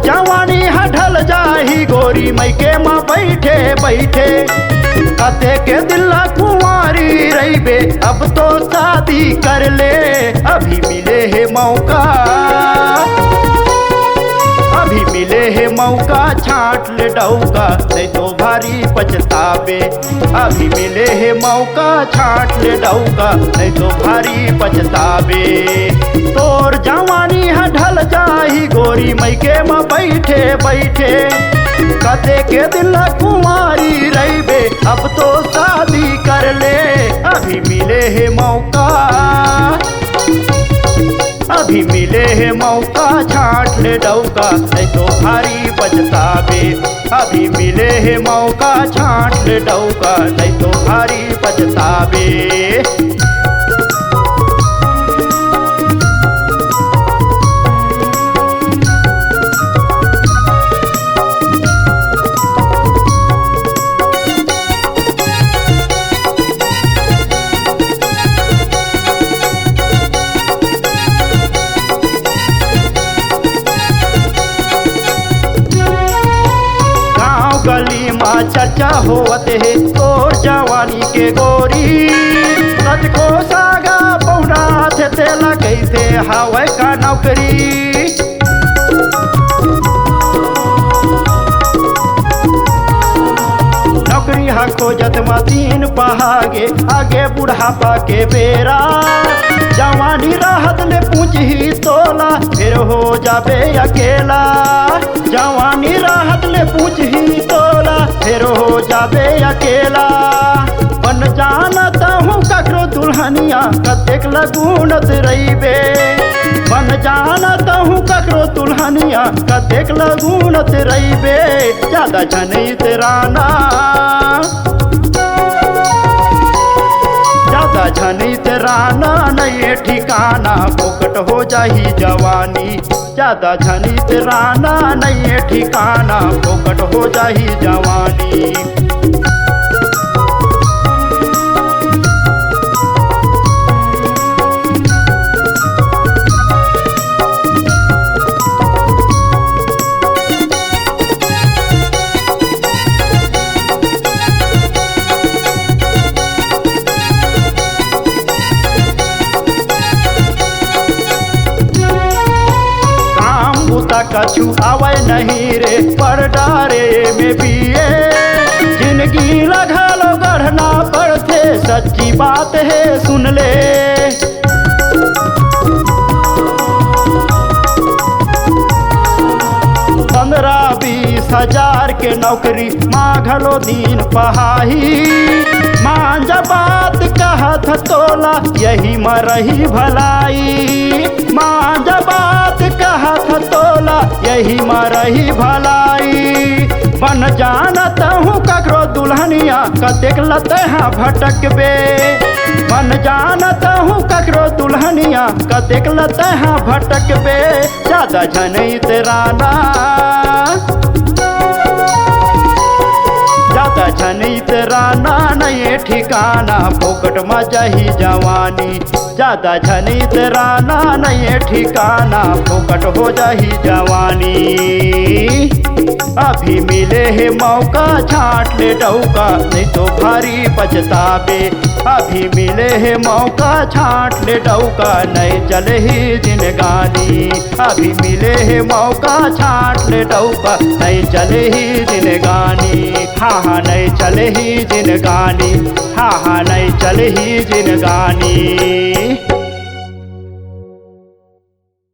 जवानी हटल जाही गोरी मैके माँ बैठे बैठे कते के दिल कुंवारी रहीबे अब तो शादी कर ले अभी मिले है मौका अभी मिले है मौका छाट ले डौका नहीं तो भारी पछतावे अभी मिले है मौका छाट ले डौका नहीं तो भारी पछतावे तोर जवानी ढल जाही गोरी मैके में बैठे बैठे कते के दिल कुंवारी रहीबे अब तो शादी कर ले अभी मिले है मौका अभी मिले है मौका छाट ले डौका नहीं तो भारी पछतावे अभी मिले है मौका छाट ले डौका नहीं तो भारी पछतावे गली माँ चर्चा होवत है तोर जवानी के गोरी सच को सागा पौना थे तेला कैसे हवा का नौकरी नौकरी हा खोजत मतीन पहागे आगे बुढ़ापा के बेरा जवानी राहत ले पूछ ही तोला फिर हो जाबे अकेला जवानी राहत ले पूछ ही तोला फिर हो जाबे अकेला बन जानत हूँ ककरो दुल्हनिया कतेक लगुनत रहीबे बन जानत हूँ ककरो दुल्हनिया कतेक लगुनत रहीबे ज्यादा झनैत राना ज्यादा झनैत राना नहीं ठिकाना फोकट हो जाही जवानी ज्यादा झनैत राना नहीं ठिकाना फोकट हो जाही जवानी कछु आवे नहीं रे पर डारे में पिए जिंदगी लगलो गढ़ना पड़ते सच्ची बात है सुन ले 15-20 हजार के नौकरी मांगलो दिन पहाही मान जा बात कहत तोला यही मरही भलाई मान जा बात कहत तोला यही मरही भलाई बन जानत हूँ ककरो दुल्हनिया कतेक लतेहा भटकबे बन जानत हूँ ककरो दुल्हनिया कतेक लतेहा भटकबे ज्यादा झनैत राना ज्यादा झनैत राना नहीं ठिकाना फोकट में जाही जवानी ज्यादा झनैत राना नहीं ठिकाना फोकट हो जाही जवानी अभी मिले है मौका छाट ले डौका नहीं तो भारी पछतावे अभी मिले है मौका छाट ले डौका नहीं चले ही जिनगानी अभी मिले है मौका छाट ले डौका नहीं चले ही जिनगानी हाँ हाँ नहीं चले ही जिनगानी हाँ हाँ नहीं चले ही जिनगानी।